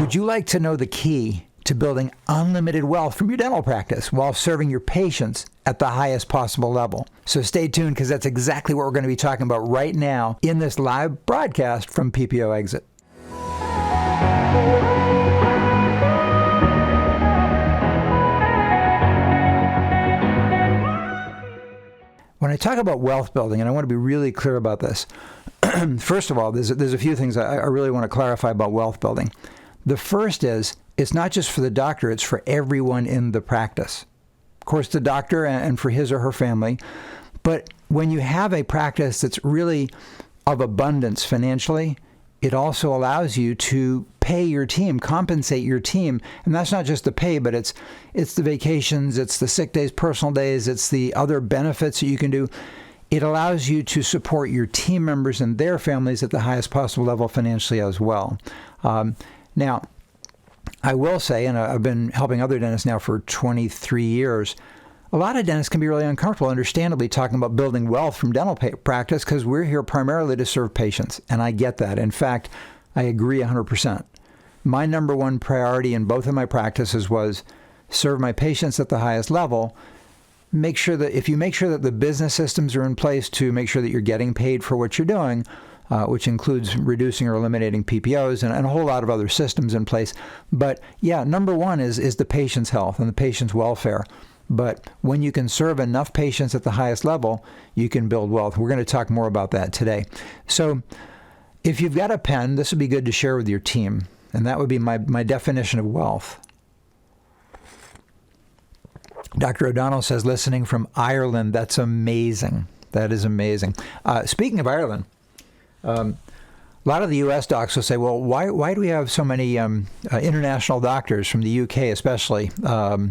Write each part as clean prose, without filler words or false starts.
Would you like to know the key to building unlimited wealth from your dental practice while serving your patients at the highest possible level? So stay tuned, because that's exactly what we're going to be talking about right now in this live broadcast from PPO Exit. When I talk about wealth building, and I want to be really clear about this, first of all, there's a few things I really want to clarify about wealth building. The first is, it's not just for the doctor, it's for everyone in the practice. Of course, the doctor and for his or her family. But when you have a practice that's really of abundance financially, it also allows you to pay your team, compensate your team. And that's not just the pay, but it's the vacations, it's the sick days, personal days, it's the other benefits that you can do. It allows you to support your team members and their families at the highest possible level financially as well. Now, I will say, and I've been helping other dentists now for 23 years, a lot of dentists can be really uncomfortable, understandably, talking about building wealth from dental practice, because we're here primarily to serve patients, and I get that. In fact, I agree 100%. My number one priority in both of my practices was serve my patients at the highest level. Make sure that if you make sure that the business systems are in place to make sure that you're getting paid for what you're doing, which includes reducing or eliminating PPOs and a whole lot of other systems in place. But yeah, number one is the patient's health and the patient's welfare. But when you can serve enough patients at the highest level, you can build wealth. We're going to talk more about that today. So if you've got a pen, this would be good to share with your team. And that would be my definition of wealth. Dr. O'Donnell says, listening from Ireland. That's amazing. That is amazing. Speaking of Ireland, a lot of the U.S. docs will say, well, why do we have so many international doctors from the U.K. especially? Why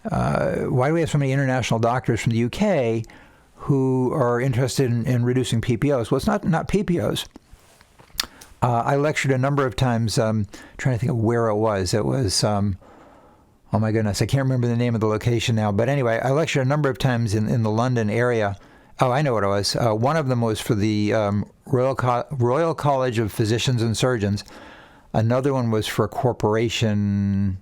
do we have so many international doctors from the UK who are interested in reducing PPOs? Well, it's not PPOs. I lectured a number of times, trying to think of where it was. It was, oh my goodness, I can't remember the name of the location now. But anyway, I lectured a number of times in the London area. Oh, I know what it was. One of them was for the Royal College of Physicians and Surgeons. Another one was for a corporation,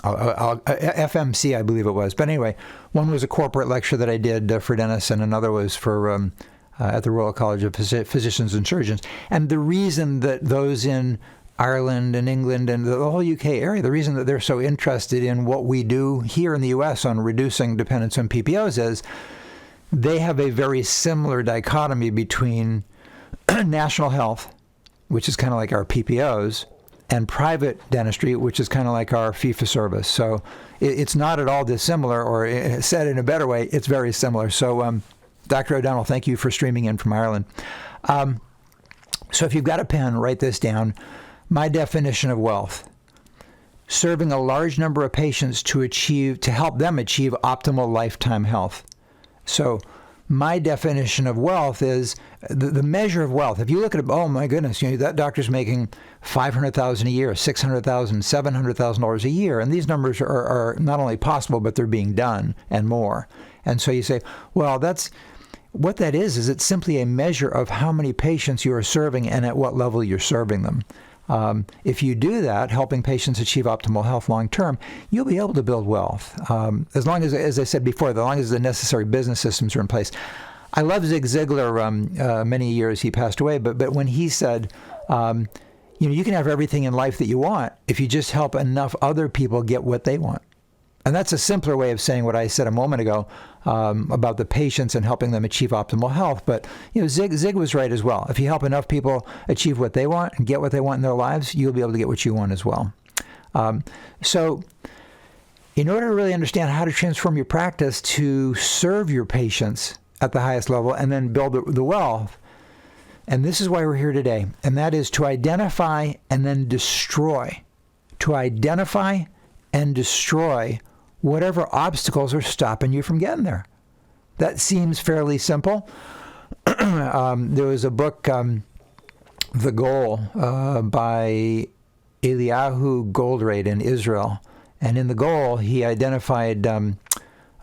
FMC, I believe it was. But anyway, one was a corporate lecture that I did for dentists, and another was for at the Royal College of Physicians and Surgeons. And the reason that those in Ireland and England and the whole UK area, the reason that they're so interested in what we do here in the US on reducing dependence on PPOs is they have a very similar dichotomy between national health, which is kind of like our PPOs, and private dentistry, which is kind of like our fee-for-service. So it's not at all dissimilar, or said in a better way, it's very similar. So Dr. O'Donnell, thank you for streaming in from Ireland. So if you've got a pen, write this down. My definition of wealth: serving a large number of patients to help them achieve optimal lifetime health. So my definition of wealth is the measure of wealth. If you look at it, oh my goodness, that doctor's making $500,000 a year, $600,000, $700,000 a year, and these numbers are not only possible, but they're being done and more. And so you say, well, what that is it's simply a measure of how many patients you are serving and at what level you're serving them. If you do that, helping patients achieve optimal health long term, you'll be able to build wealth. As long as I said before, as long as the necessary business systems are in place. I love Zig Ziglar. Many years he passed away, but when he said, you can have everything in life that you want if you just help enough other people get what they want. And that's a simpler way of saying what I said a moment ago about the patients and helping them achieve optimal health. But Zig was right as well. If you help enough people achieve what they want and get what they want in their lives, you'll be able to get what you want as well. So in order to really understand how to transform your practice to serve your patients at the highest level and then build the wealth, and this is why we're here today, and that is to identify and then destroy. To identify and destroy whatever obstacles are stopping you from getting there. That seems fairly simple. There was a book, The Goal, by Eliyahu Goldrate in Israel. And in The Goal, he identified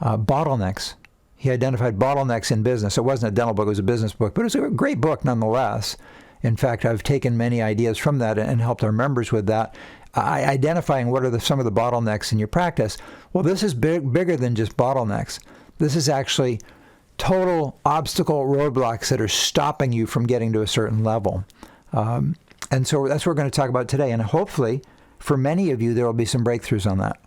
bottlenecks. He identified bottlenecks in business. It wasn't a dental book, it was a business book, but it was a great book nonetheless. In fact, I've taken many ideas from that and helped our members with that, identifying what are some of the bottlenecks in your practice. Well, this is bigger than just bottlenecks. This is actually total obstacle roadblocks that are stopping you from getting to a certain level. And so that's what we're going to talk about today. And hopefully, for many of you, there will be some breakthroughs on that.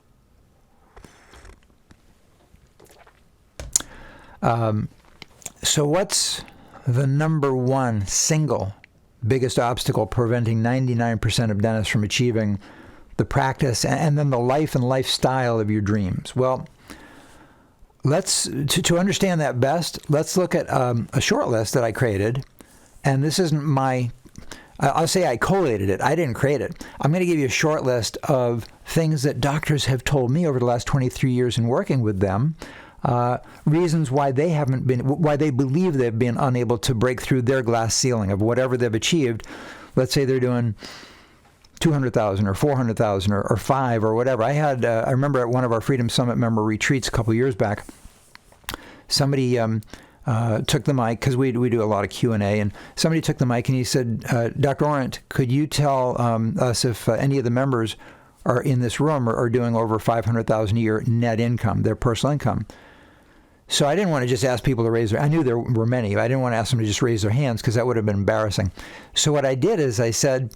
So what's the number one single biggest obstacle preventing 99% of dentists from achieving the practice and then the life and lifestyle of your dreams? Well, to understand that best, let's look at a short list that I created. And this isn't I'll say I collated it. I didn't create it. I'm going to give you a short list of things that doctors have told me over the last 23 years in working with them. Reasons why they believe they've been unable to break through their glass ceiling of whatever they've achieved. Let's say they're doing 200,000 or 400,000 or 5 or whatever. I remember at one of our Freedom Summit member retreats a couple years back, somebody took the mic, because we do a lot of Q&A, and somebody took the mic and he said, Dr. Orent, could you tell us if any of the members are in this room are doing over 500,000 a year net income, their personal income? So I didn't want to just ask people to raise I knew there were many, but I didn't want to ask them to just raise their hands because that would have been embarrassing. So what I did is I said,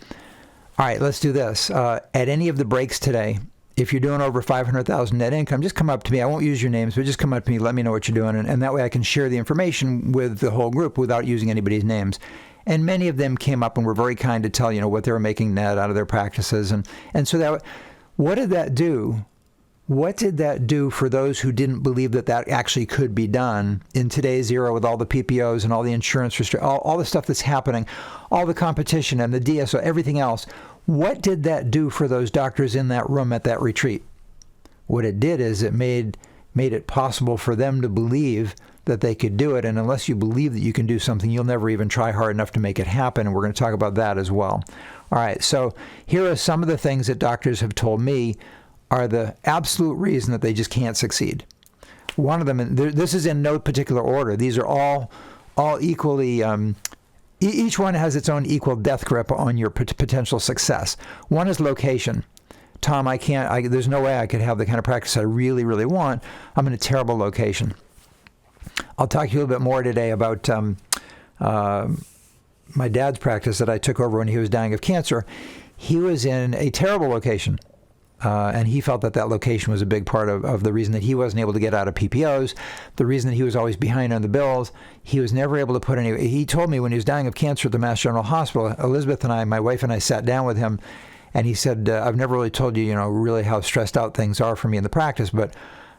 all right, let's do this. At any of the breaks today, if you're doing over 500,000 net income, just come up to me. I won't use your names, but just come up to me, let me know what you're doing, and that way I can share the information with the whole group without using anybody's names. And many of them came up and were very kind to tell, what they were making net out of their practices. And so what did that do? What did that do for those who didn't believe that actually could be done in today's era with all the PPOs and all the insurance all the stuff that's happening, all the competition and the DSO, everything else? What did that do for those doctors in that room at that retreat? What it did is it made it possible for them to believe that they could do it. And unless you believe that you can do something, you'll never even try hard enough to make it happen. And we're going to talk about that as well. All right, so here are some of the things that doctors have told me are the absolute reason that they just can't succeed. One of them, and this is in no particular order. These are all equally, each one has its own equal death grip on your potential success. One is location. Tom, there's no way I could have the kind of practice I really, really want. I'm in a terrible location. I'll talk to you a little bit more today about my dad's practice that I took over when he was dying of cancer. He was in a terrible location. And he felt that location was a big part of the reason that he wasn't able to get out of PPOs, the reason that he was always behind on the bills. He was never able to put he told me when he was dying of cancer at the Mass General Hospital, Elizabeth and I, my wife and I, sat down with him, and he said, I've never really told you, really how stressed out things are for me in the practice, but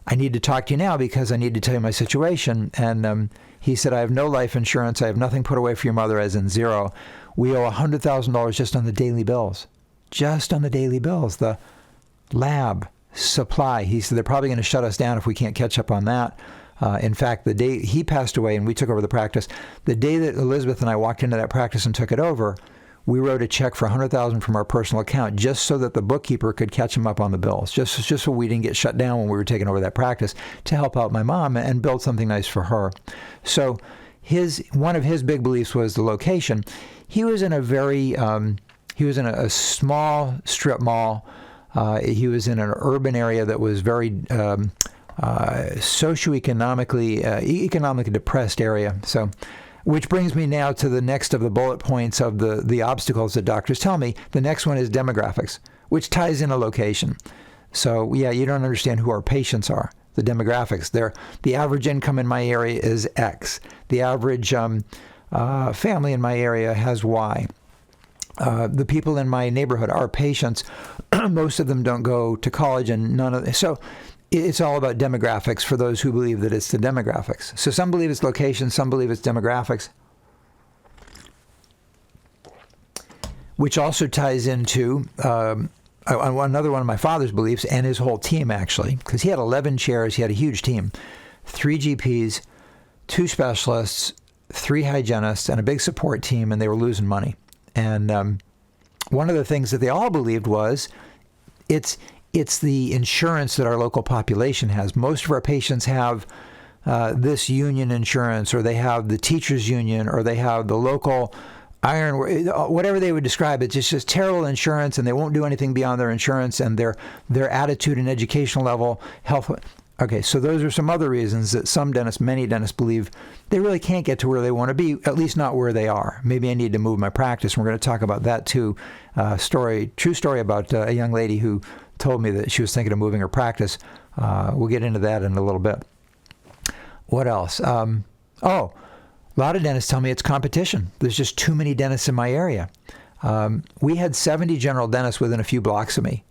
I need to talk to you now because I need to tell you my situation. And he said, I have no life insurance. I have nothing put away for your mother, as in zero. We owe $100,000 just on the daily bills. Just on the daily bills. The lab supply. He said they're probably going to shut us down if we can't catch up on that. In fact, the day he passed away and we took over the practice, the day that Elizabeth and I walked into that practice and took it over, we wrote a check for $100,000 from our personal account just so that the bookkeeper could catch him up on the bills, just so we didn't get shut down when we were taking over that practice, to help out my mom and build something nice for her. So one of his big beliefs was the location. He was in a small strip mall. He was in an urban area that was very economically depressed area. So, which brings me now to the next of the bullet points of the obstacles that doctors tell me. The next one is demographics, which ties in a location. So, yeah, you don't understand who our patients are. The demographics. The average income in my area is X. The average family in my area has Y. The people in my neighborhood, our patients, most of them don't go to college, and none of so it's all about demographics for those who believe that it's the demographics. So some believe it's location, some believe it's demographics, which also ties into another one of my father's beliefs and his whole team, actually, because he had 11 chairs. He had a huge team, 3 GPs, 2 specialists, 3 hygienists, and a big support team, and they were losing money. And one of the things that they all believed was it's the insurance that our local population has. Most of our patients have this union insurance, or they have the teachers union, or they have the local iron, whatever they would describe, it's just terrible insurance, and they won't do anything beyond their insurance, and their attitude and educational level, health. Okay, so those are some other reasons that many dentists believe they really can't get to where they want to be, at least not where they are. Maybe I need to move my practice. We're going to talk about that too. True story about a young lady who told me that she was thinking of moving her practice. We'll get into that in a little bit. What else? A lot of dentists tell me it's competition. There's just too many dentists in my area. We had 70 general dentists within a few blocks of me.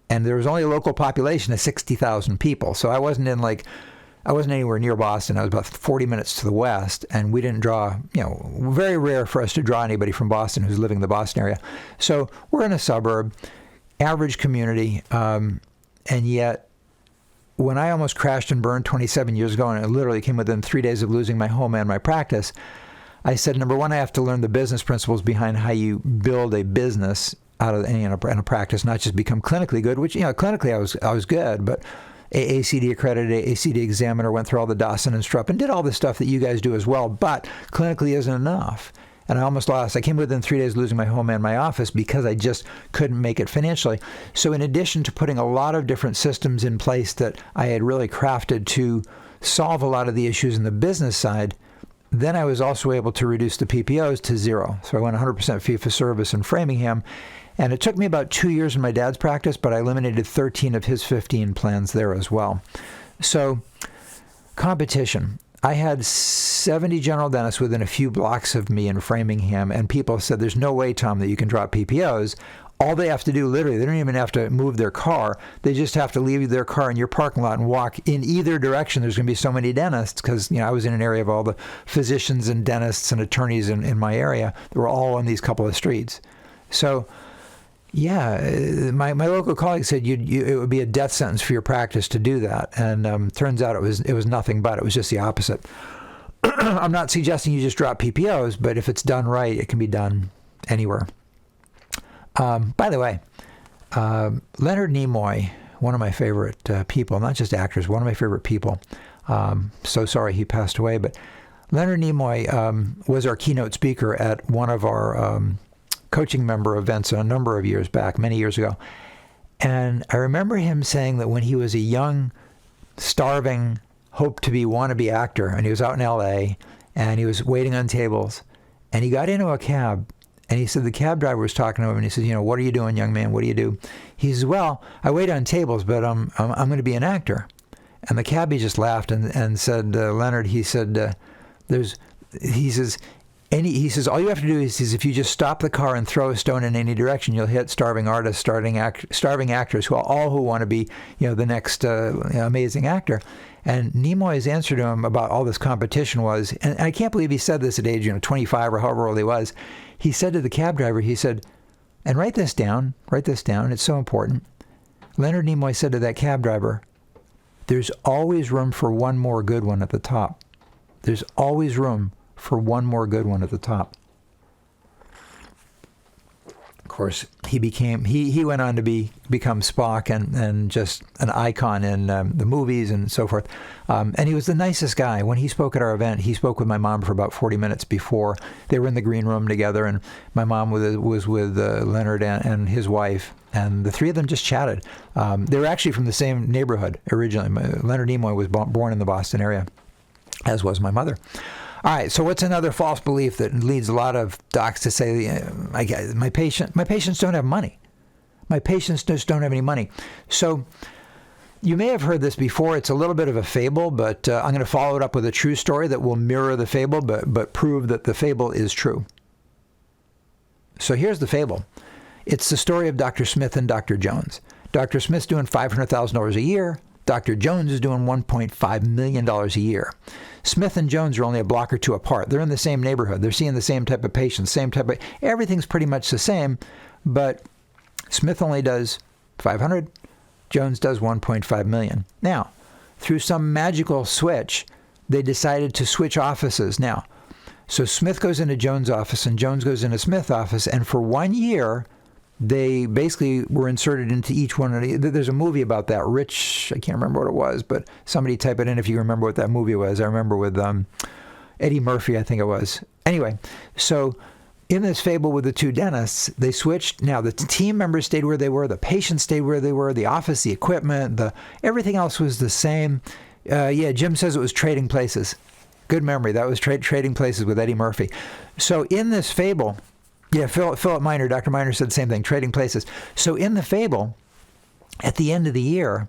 And there was only a local population of 60,000 people. So I wasn't anywhere near Boston. I was about 40 minutes to the west, and we didn't draw, very rare for us to draw anybody from Boston who's living in the Boston area. So we're in a suburb, average community, and yet when I almost crashed and burned 27 years ago, and it literally came within 3 days of losing my home and my practice, I said, number one, I have to learn the business principles behind how you build a business out of in a practice, not just become clinically good, which, clinically I was good, but AACD accredited, AACD examiner, went through all the Dawson and Strupp and did all the stuff that you guys do as well, but clinically isn't enough. And I almost lost. I came within 3 days of losing my home and my office because I just couldn't make it financially. So in addition to putting a lot of different systems in place that I had really crafted to solve a lot of the issues in the business side, then I was also able to reduce the PPOs to zero. So I went 100% fee-for-service in Framingham. And it took me about 2 years in my dad's practice, but I eliminated 13 of his 15 plans there as well. So competition. I had 70 general dentists within a few blocks of me in Framingham, and people said, there's no way, Tom, that you can drop PPOs. All they have to do, literally, they don't even have to move their car. They just have to leave their car in your parking lot and walk in either direction. There's going to be so many dentists because, I was in an area of all the physicians and dentists and attorneys in my area. They were all on these couple of streets. So, yeah, my local colleague said it would be a death sentence for your practice to do that. And turns out it was nothing but. It was just the opposite. I'm not suggesting you just drop PPOs, but if it's done right, it can be done anywhere. By the way, Leonard Nimoy, one of my favorite people, not just actors, one of my favorite people. So sorry he passed away, but Leonard Nimoy was our keynote speaker at one of our coaching member events a number of years back, many years ago. And I remember him saying that when he was a young, starving, hope-to-be, wannabe actor, and he was out in L.A., and he was waiting on tables, and he got into a cab, and he said the cab driver was talking to him, and he said, what are you doing, young man? What do you do? He says, well, I wait on tables, but I'm going to be an actor. And the cabbie just laughed and said, Leonard, he said, he says, all you have to do is if you just stop the car and throw a stone in any direction, you'll hit starving artists, starving actors who want to be, the next amazing actor. And Nimoy's answer to him about all this competition was, and I can't believe he said this at age 25 or however old he was. He said to the cab driver, he said, and write this down, it's so important. Leonard Nimoy said to that cab driver, there's always room for one more good one at the top. There's always room for one more good one at the top. Of course, he went on to become Spock and just an icon in the movies and so forth. And he was the nicest guy. When he spoke at our event, he spoke with my mom for about 40 minutes before. They were in the green room together, and my mom was with Leonard and his wife, and the three of them just chatted. They were actually from the same neighborhood originally. Leonard Nimoy was born in the Boston area, as was my mother. All right, so what's another false belief that leads a lot of docs to say, my patients don't have money. My patients just don't have any money. So you may have heard this before. It's a little bit of a fable, but I'm going to follow it up with a true story that will mirror the fable, but prove that the fable is true. So here's the fable. It's the story of Dr. Smith and Dr. Jones. Dr. Smith's doing $500,000 a year. Dr. Jones is doing $1.5 million a year. Smith and Jones are only a block or two apart. They're in the same neighborhood. They're seeing the same type of patients, everything's pretty much the same, but Smith only does 500, Jones does 1.5 million. Now, through some magical switch, they decided to switch offices. Now, so Smith goes into Jones' office and Jones goes into Smith's office, and for 1 year, they basically were inserted into each one. There's a movie about that. Rich, I can't remember what it was, but somebody type it in if you remember what that movie was. I remember with Eddie Murphy, I think it was. Anyway, so in this fable with the two dentists, they switched. Now, the team members stayed where they were. The patients stayed where they were. The office, the equipment, everything else was the same. Jim says it was trading places. Good memory. That was trading places with Eddie Murphy. So in this fable, Philip Miner, Dr. Miner said the same thing, trading places. So in the fable, at the end of the year,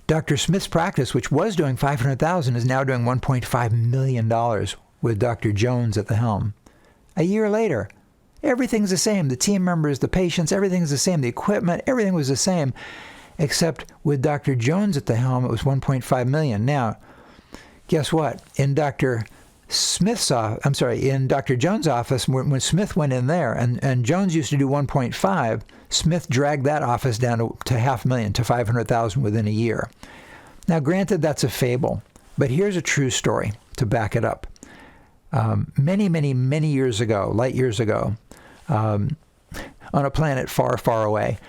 Dr. Smith's practice, which was doing $500,000, is now doing $1.5 million with Dr. Jones at the helm. A year later, everything's the same. The team members, the patients, everything's the same. The equipment, everything was the same, except with Dr. Jones at the helm, it was $1.5 million. Now, guess what? In Dr. Jones' office, when Smith went in there, and Jones used to do 1.5, Smith dragged that office down to $500,000, to $500,000 within a year. Now, granted, that's a fable, but here's a true story to back it up. Many, many, many years ago, light years ago, on a planet far, far away,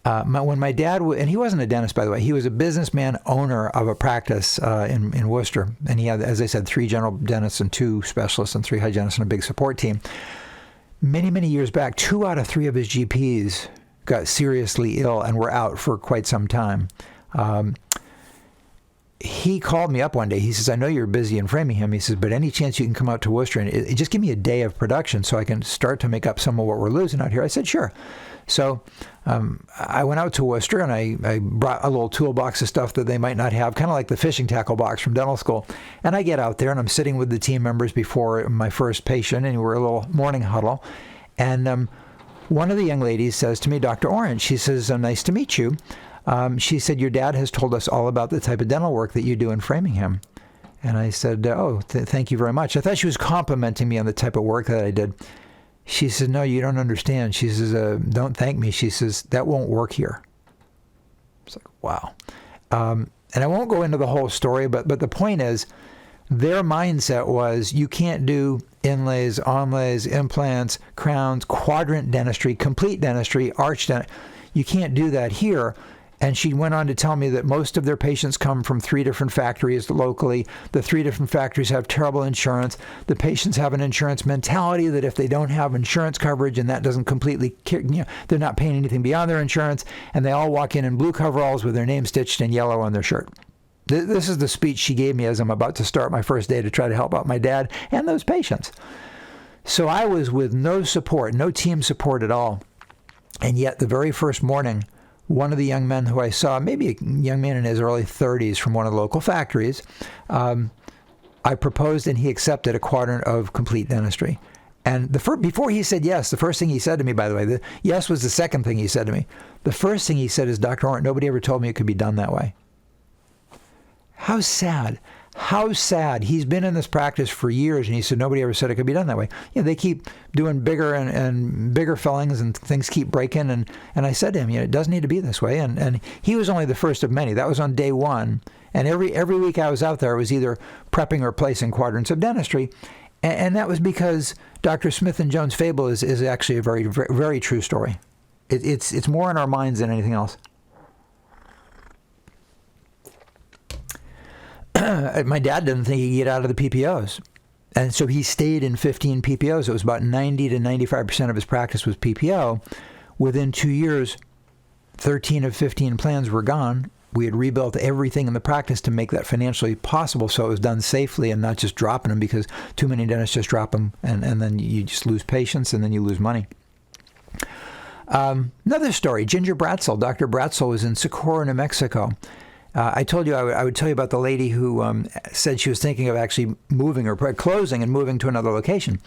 when my dad, and he wasn't a dentist, by the way, he was a businessman, owner of a practice in Worcester, and he had, as I said, 3 general dentists and 2 specialists and 3 hygienists and a big support team. Many, many years back, 2 out of 3 of his GPs got seriously ill and were out for quite some time. He called me up one day. He says, I know you're busy in Framingham. He says, but any chance you can come out to Worcester and just give me a day of production so I can start to make up some of what we're losing out here? I said, sure. So I went out to Worcester and I brought a little toolbox of stuff that they might not have, kind of like the fishing tackle box from dental school. And I get out there and I'm sitting with the team members before my first patient, and we're a little morning huddle. And one of the young ladies says to me, Dr. Orent, she says, nice to meet you. She said, your dad has told us all about the type of dental work that you do in Framingham. And I said, thank you very much. I thought she was complimenting me on the type of work that I did. She said, no, you don't understand. She says, don't thank me. She says, that won't work here. It's like, wow. And I won't go into the whole story, but the point is, their mindset was, you can't do inlays, onlays, implants, crowns, quadrant dentistry, complete dentistry, arch dentistry. You can't do that here. And she went on to tell me that most of their patients come from 3 different factories locally. The 3 different factories have terrible insurance. The patients have an insurance mentality that if they don't have insurance coverage and that doesn't completely, they're not paying anything beyond their insurance, and they all walk in blue coveralls with their name stitched in yellow on their shirt. This is the speech she gave me as I'm about to start my first day to try to help out my dad and those patients. So I was with no support, no team support at all. And yet the very first morning, one of the young men who I saw, maybe a young man in his early 30s from one of the local factories, I proposed and he accepted a quadrant of complete dentistry. And before he said yes, the first thing he said to me, by the way, the yes was the second thing he said to me. The first thing he said is, Dr. Orent, nobody ever told me it could be done that way. How sad. How sad. He's been in this practice for years, and he said nobody ever said it could be done that way. They keep doing bigger and bigger fillings, and things keep breaking. And I said to him, it doesn't need to be this way. And he was only the first of many. That was on day 1. And every week I was out there, I was either prepping or placing quadrants of dentistry. And that was because Dr. Smith and Jones' fable is actually a very, very, very true story. It's more in our minds than anything else. My dad didn't think he could get out of the PPOs. And so he stayed in 15 PPOs. It was about 90 to 95% of his practice was PPO. Within 2 years, 13 of 15 plans were gone. We had rebuilt everything in the practice to make that financially possible, so it was done safely and not just dropping them, because too many dentists just drop them, and then you just lose patients and then you lose money. Another story, Ginger Bratzel. Dr. Bratzel was in Socorro, New Mexico. I told you I would tell you about the lady who said she was thinking of actually moving or closing and moving to another location.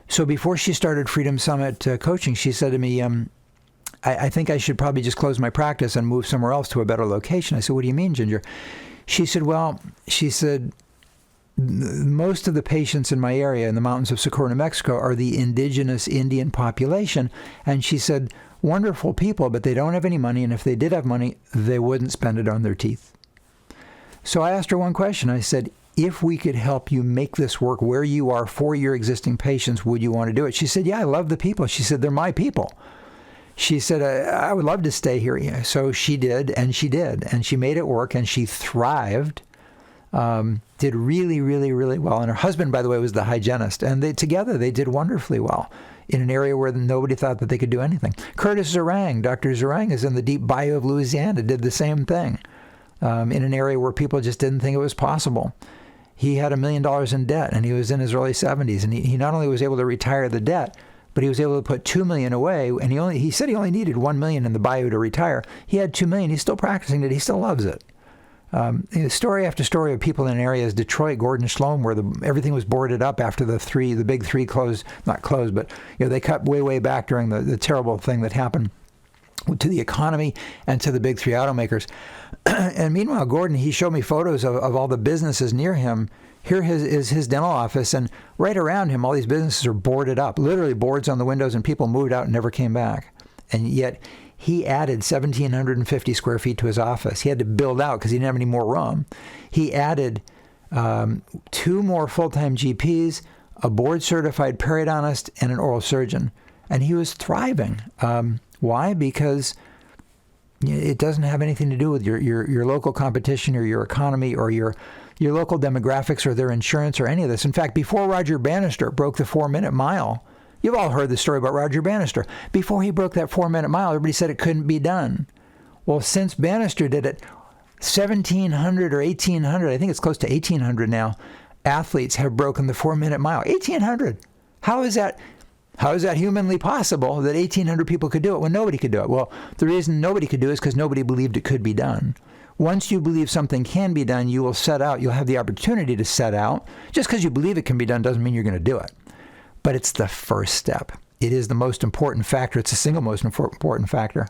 So before she started Freedom Summit coaching, she said to me, I think I should probably just close my practice and move somewhere else to a better location. I said, what do you mean, Ginger? She said, most of the patients in my area in the mountains of Socorro, New Mexico are the indigenous Indian population. And she said, wonderful people, but they don't have any money, and if they did have money, they wouldn't spend it on their teeth. So I asked her one question. I said, if we could help you make this work where you are for your existing patients, would you want to do it? She said, yeah, I love the people. She said, they're my people. She said, I would love to stay here. Yeah. So she did, and she made it work, and she thrived, did really, really, really well. And her husband, by the way, was the hygienist, and together they did wonderfully well. in an area where nobody thought that they could do anything. Curtis Zarang, Dr. Zarang is in the deep bayou of Louisiana, did the same thing in an area where people just didn't think it was possible. He had $1 million in debt, and he was in his early 70s, and he not only was able to retire the debt, but he was able to put $2 million away, and he said he only needed $1 million in the bayou to retire. He had $2 million. He's still practicing it. He still loves it. Story after story of people in areas, Detroit, Gordon, Sloan, where everything was boarded up after the big three closed, not closed, but they cut way back during the terrible thing that happened to the economy and to the big three automakers. And meanwhile, Gordon, he showed me photos of all the businesses near him. Here is his dental office, and right around him, all these businesses are boarded up, literally boards on the windows, and people moved out and never came back. And yet he added 1,750 square feet to his office. He had to build out because he didn't have any more room. He added 2 more full-time GPs, a board-certified periodontist, and an oral surgeon. And he was thriving. Why? Because it doesn't have anything to do with your local competition or your economy or your local demographics or their insurance or any of this. In fact, before Roger Bannister broke the 4-minute mile, you've all heard the story about Roger Bannister. Before he broke that 4-minute mile, everybody said it couldn't be done. Well, since Bannister did it, 1,700 or 1,800, I think it's close to 1,800 now, athletes have broken the 4-minute mile. 1,800. How is that humanly possible that 1,800 people could do it when nobody could do it? Well, the reason nobody could do it is because nobody believed it could be done. Once you believe something can be done, you'll have the opportunity to set out. Just because you believe it can be done doesn't mean you're going to do it. But it's the first step. It is the most important factor. It's the single most important factor.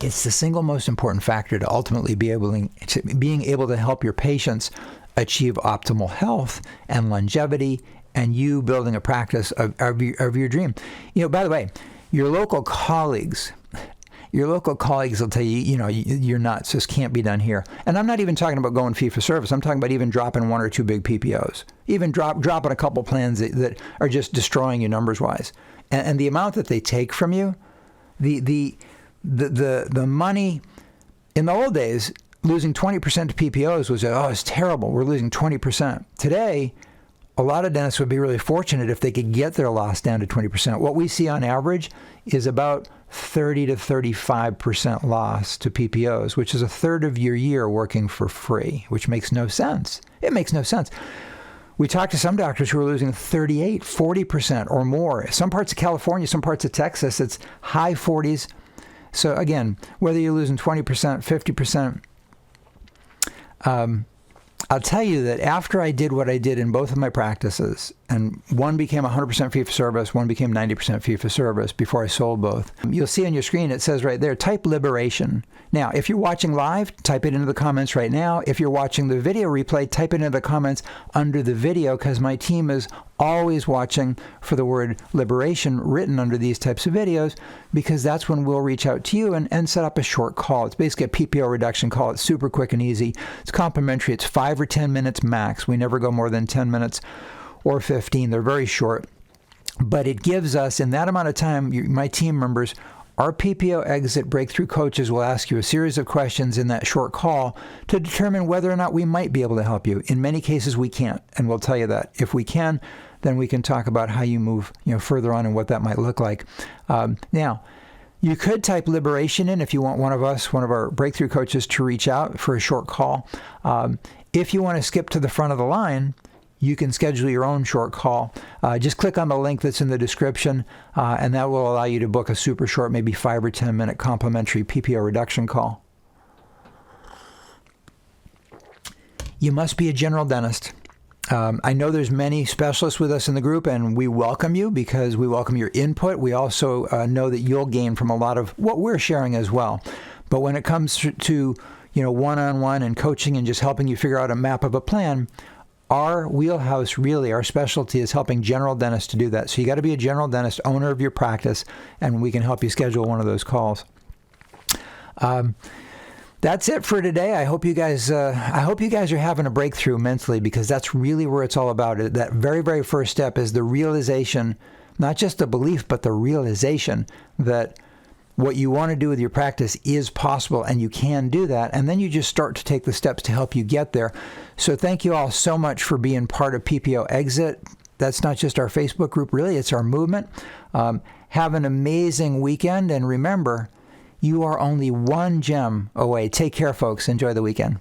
It's the single most important factor to ultimately being able to help your patients achieve optimal health and longevity, and you building a practice of your dream. By the way, your local colleagues will tell you, you're nuts. This can't be done here. And I'm not even talking about going fee for service. I'm talking about even dropping 1 or 2 big PPOs, even dropping a couple plans that are just destroying you numbers wise. And the amount that they take from you, the money in the old days, losing 20% to PPOs was, it's terrible. We're losing 20%. Today, a lot of dentists would be really fortunate if they could get their loss down to 20%. What we see on average is about 30 to 35% loss to PPOs, which is a third of your year working for free, which makes no sense. It makes no sense. We talked to some doctors who are losing 38, 40% or more. Some parts of California, some parts of Texas, it's high 40s. So again, whether you're losing 20%, 50%, I'll tell you that after I did what I did in both of my practices, and one became 100% fee for service, one became 90% fee for service before I sold both. You'll see on your screen, it says right there, type liberation. Now, if you're watching live, type it into the comments right now. If you're watching the video replay, type it into the comments under the video, because my team is always watching for the word liberation written under these types of videos, because that's when we'll reach out to you and set up a short call. It's basically a PPO reduction call. It's super quick and easy. It's complimentary. It's 5 or 10 minutes max. We never go more than 10 minutes or 15. They're very short. But it gives us, in that amount of time, my team members, our PPO exit breakthrough coaches will ask you a series of questions in that short call to determine whether or not we might be able to help you. In many cases, we can't, and we'll tell you that. If we can, then we can talk about how you move further on and what that might look like. Now, you could type liberation in if you want one of our breakthrough coaches, to reach out for a short call. If you want to skip to the front of the line, you can schedule your own short call. Just click on the link that's in the description, and that will allow you to book a super short, maybe 5 or 10 minute complimentary PPO reduction call. You must be a general dentist. I know there's many specialists with us in the group, and we welcome you because we welcome your input. We also know that you'll gain from a lot of what we're sharing as well. But when it comes to one-on-one and coaching and just helping you figure out a map of a plan, our wheelhouse, really, our specialty is helping general dentists to do that. So you got to be a general dentist, owner of your practice, and we can help you schedule one of those calls. That's it for today. I hope you guys are having a breakthrough mentally, because that's really where it's all about. That very, very first step is the realization, not just the belief, but the realization that what you want to do with your practice is possible, and you can do that. And then you just start to take the steps to help you get there. So thank you all so much for being part of PPO Exit. That's not just our Facebook group, really. It's our movement. Have an amazing weekend. And remember, you are only one gem away. Take care, folks. Enjoy the weekend.